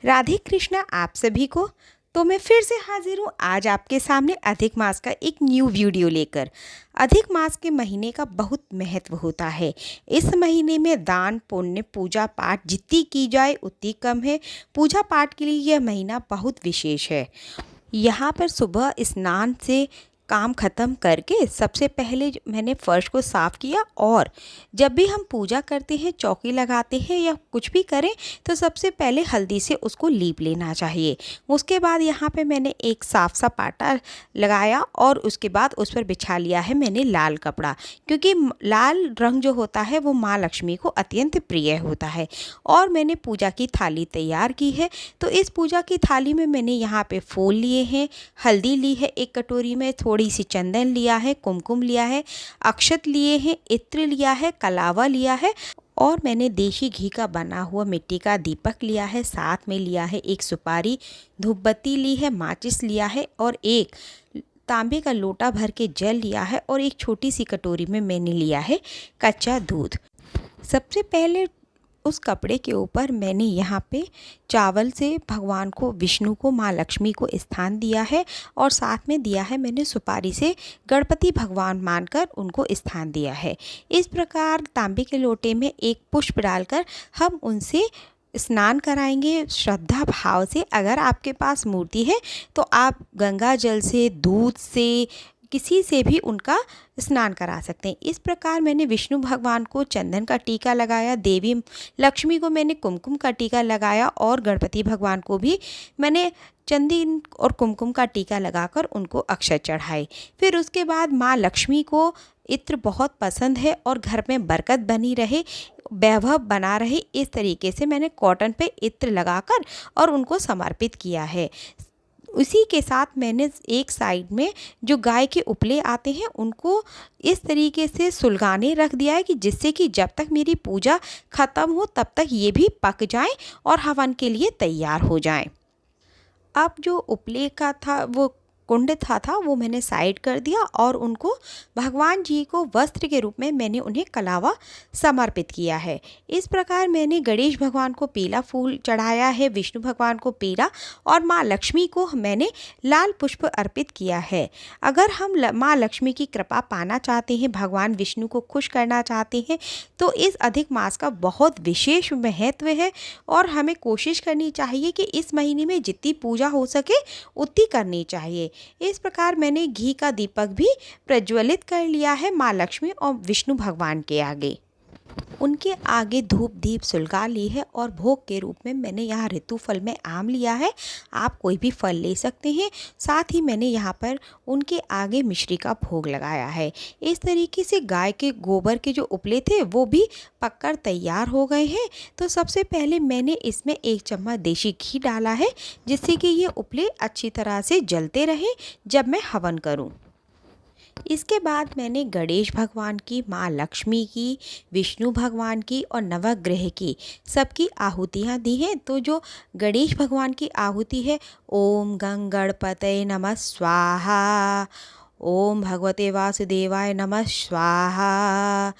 राधे कृष्णा आप सभी को। तो मैं फिर से हाजिर हूँ आज आपके सामने अधिक मास का एक न्यू वीडियो लेकर। अधिक मास के महीने का बहुत महत्व होता है। इस महीने में दान पुण्य पूजा पाठ जितनी की जाए उतनी कम है। पूजा पाठ के लिए यह महीना बहुत विशेष है। यहाँ पर सुबह स्नान से काम ख़त्म करके सबसे पहले मैंने फ़र्श को साफ़ किया, और जब भी हम पूजा करते हैं, चौकी लगाते हैं या कुछ भी करें तो सबसे पहले हल्दी से उसको लीप लेना चाहिए। उसके बाद यहाँ पे मैंने एक साफ सा पाटा लगाया और उसके बाद उस पर बिछा लिया है मैंने लाल कपड़ा, क्योंकि लाल रंग जो होता है वो माँ लक्ष्मी को अत्यंत प्रिय होता है। और मैंने पूजा की थाली तैयार की है। तो इस पूजा की थाली में मैंने यहाँ पे फूल लिए हैं, हल्दी ली है एक कटोरी में, थोड़ी सी चंदन लिया है, कुमकुम लिया है, अक्षत लिए हैं, इत्र लिया है, कलावा लिया है, और मैंने देशी घी का बना हुआ मिट्टी का दीपक लिया है। साथ में लिया है एक सुपारी, धूपबत्ती ली है, माचिस लिया है, और एक तांबे का लोटा भर के जल लिया है, और एक छोटी सी कटोरी में मैंने लिया है कच्चा दूध। सबसे पहले उस कपड़े के ऊपर मैंने यहाँ पे चावल से भगवान को, विष्णु को, माँ लक्ष्मी को स्थान दिया है, और साथ में दिया है मैंने सुपारी से गणपति भगवान मानकर उनको स्थान दिया है। इस प्रकार तांबे के लोटे में एक पुष्प डालकर हम उनसे स्नान कराएंगे श्रद्धा भाव से। अगर आपके पास मूर्ति है तो आप गंगा जल से, दूध से, किसी से भी उनका स्नान करा सकते हैं। इस प्रकार मैंने विष्णु भगवान को चंदन का टीका लगाया, देवी लक्ष्मी को मैंने कुमकुम का टीका लगाया, और गणपति भगवान को भी मैंने चंदन और कुमकुम का टीका लगाकर उनको अक्षत चढ़ाए। फिर उसके बाद माँ लक्ष्मी को इत्र बहुत पसंद है और घर में बरकत बनी रहे, वैभव बना रहे, इस तरीके से मैंने कॉटन पे इत्र लगाकर और उनको समर्पित किया है। उसी के साथ मैंने एक साइड में जो गाय के उपले आते हैं उनको इस तरीके से सुलगाने रख दिया है कि जिससे कि जब तक मेरी पूजा ख़त्म हो तब तक ये भी पक जाएं और हवन के लिए तैयार हो जाएं। अब जो उपले का था, वो कुंड था वो मैंने साइड कर दिया, और उनको भगवान जी को वस्त्र के रूप में मैंने उन्हें कलावा समर्पित किया है। इस प्रकार मैंने गणेश भगवान को पीला फूल चढ़ाया है, विष्णु भगवान को पीला, और माँ लक्ष्मी को मैंने लाल पुष्प अर्पित किया है। अगर हम माँ लक्ष्मी की कृपा पाना चाहते हैं, भगवान विष्णु को खुश करना चाहते हैं, तो इस अधिक मास का बहुत विशेष महत्व है, और हमें कोशिश करनी चाहिए कि इस महीने में जितनी पूजा हो सके उतनी करनी चाहिए। इस प्रकार मैंने घी का दीपक भी प्रज्वलित कर लिया है माँ लक्ष्मी और विष्णु भगवान के आगे। उनके आगे धूप दीप सुलगा ली है, और भोग के रूप में मैंने यहाँ ऋतु फल में आम लिया है। आप कोई भी फल ले सकते हैं। साथ ही मैंने यहाँ पर उनके आगे मिश्री का भोग लगाया है। इस तरीके से गाय के गोबर के जो उपले थे वो भी पककर तैयार हो गए हैं। तो सबसे पहले मैंने इसमें 1 चम्मच देशी घी डाला है, जिससे कि ये उपले अच्छी तरह से जलते रहें जब मैं हवन करूँ। इसके बाद मैंने गणेश भगवान की, माँ लक्ष्मी की, विष्णु भगवान की और नवग्रह की सबकी आहुतियाँ दी हैं। तो जो गणेश भगवान की आहुति है, ओम गंग गणपतये नमः स्वाहा, ओम भगवते वासुदेवाय नमः स्वाहा,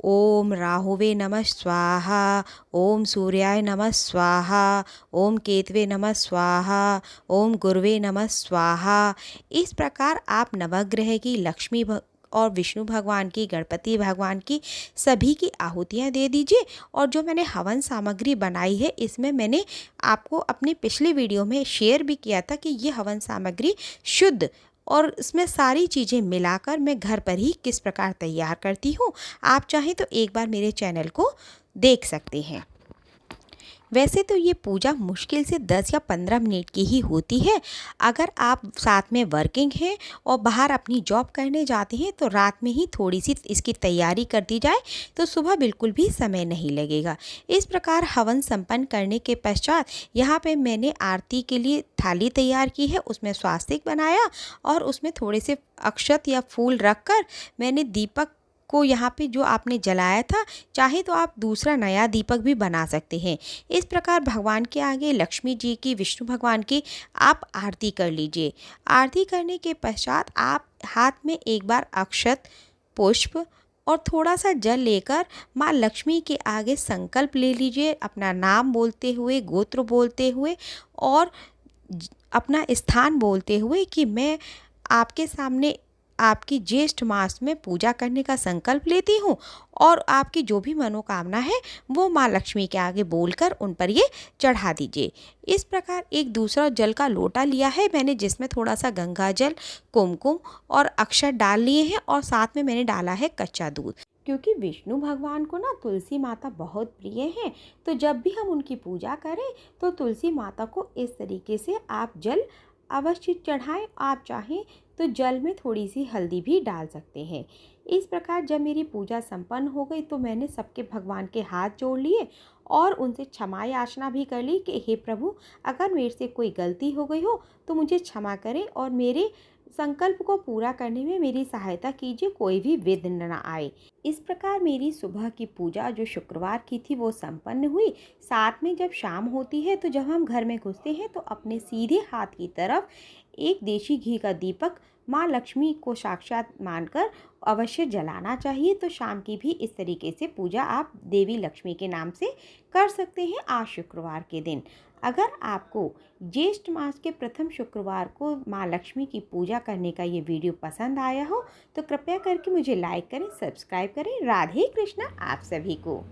ओम राहुवे नमः स्वाहा, ओम सूर्याय नमः स्वाहा, ओम केतवे नमः स्वाहा, ओम गुरुवे नमः स्वाहा। इस प्रकार आप नवग्रह की, लक्ष्मी और विष्णु भगवान की, गणपति भगवान की सभी की आहुतियाँ दे दीजिए। और जो मैंने हवन सामग्री बनाई है, इसमें मैंने आपको अपने पिछले वीडियो में शेयर भी किया था कि ये हवन सामग्री शुद्ध, और इसमें सारी चीज़ें मिलाकर मैं घर पर ही किस प्रकार तैयार करती हूँ। आप चाहें तो एक बार मेरे चैनल को देख सकते हैं। वैसे तो ये पूजा मुश्किल से 10 या 15 मिनट की ही होती है। अगर आप साथ में वर्किंग हैं और बाहर अपनी जॉब करने जाते हैं तो रात में ही थोड़ी सी इसकी तैयारी कर दी जाए तो सुबह बिल्कुल भी समय नहीं लगेगा। इस प्रकार हवन संपन्न करने के पश्चात यहाँ पे मैंने आरती के लिए थाली तैयार की है, उसमें स्वास्तिक बनाया, और उसमें थोड़े से अक्षत या फूल रखकर मैंने दीपक को यहाँ पे जो आपने जलाया था, चाहे तो आप दूसरा नया दीपक भी बना सकते हैं। इस प्रकार भगवान के आगे, लक्ष्मी जी की, विष्णु भगवान की आप आरती कर लीजिए। आरती करने के पश्चात आप हाथ में एक बार अक्षत, पुष्प और थोड़ा सा जल लेकर माँ लक्ष्मी के आगे संकल्प ले लीजिए, अपना नाम बोलते हुए, गोत्र बोलते हुए और अपना स्थान बोलते हुए कि मैं आपके सामने आपकी ज्येष्ठ मास में पूजा करने का संकल्प लेती हूँ और आपकी जो भी मनोकामना है वो माँ लक्ष्मी के आगे बोलकर उन पर ये चढ़ा दीजिए। इस प्रकार एक दूसरा जल का लोटा लिया है मैंने, जिसमें थोड़ा सा गंगा जल, कुमकुम और अक्षत डाल लिए हैं और साथ में मैंने डाला है कच्चा दूध। क्योंकि विष्णु भगवान को ना तुलसी माता बहुत प्रिय हैं, तो जब भी हम उनकी पूजा करें तो तुलसी माता को इस तरीके से आप जल अवश्य चढ़ाएं। आप चाहें तो जल में थोड़ी सी हल्दी भी डाल सकते हैं। इस प्रकार जब मेरी पूजा संपन्न हो गई तो मैंने सबके भगवान के हाथ जोड़ लिए और उनसे क्षमा याचना भी कर ली कि हे प्रभु, अगर मेरे से कोई गलती हो गई हो तो मुझे क्षमा करें और मेरे संकल्प को पूरा करने में मेरी सहायता कीजिए, कोई भी विघ्न न आए। इस प्रकार मेरी सुबह की पूजा जो शुक्रवार की थी वो संपन्न हुई। साथ में जब शाम होती है तो जब हम घर में घुसते हैं तो अपने सीधे हाथ की तरफ एक देशी घी का दीपक माँ लक्ष्मी को साक्षात मानकर अवश्य जलाना चाहिए। तो शाम की भी इस तरीके से पूजा आप देवी लक्ष्मी के नाम से कर सकते हैं आज शुक्रवार के दिन। अगर आपको ज्येष्ठ मास के प्रथम शुक्रवार को माँ लक्ष्मी की पूजा करने का ये वीडियो पसंद आया हो तो कृपया करके मुझे लाइक करें, सब्सक्राइब करें। राधे कृष्णा आप सभी को।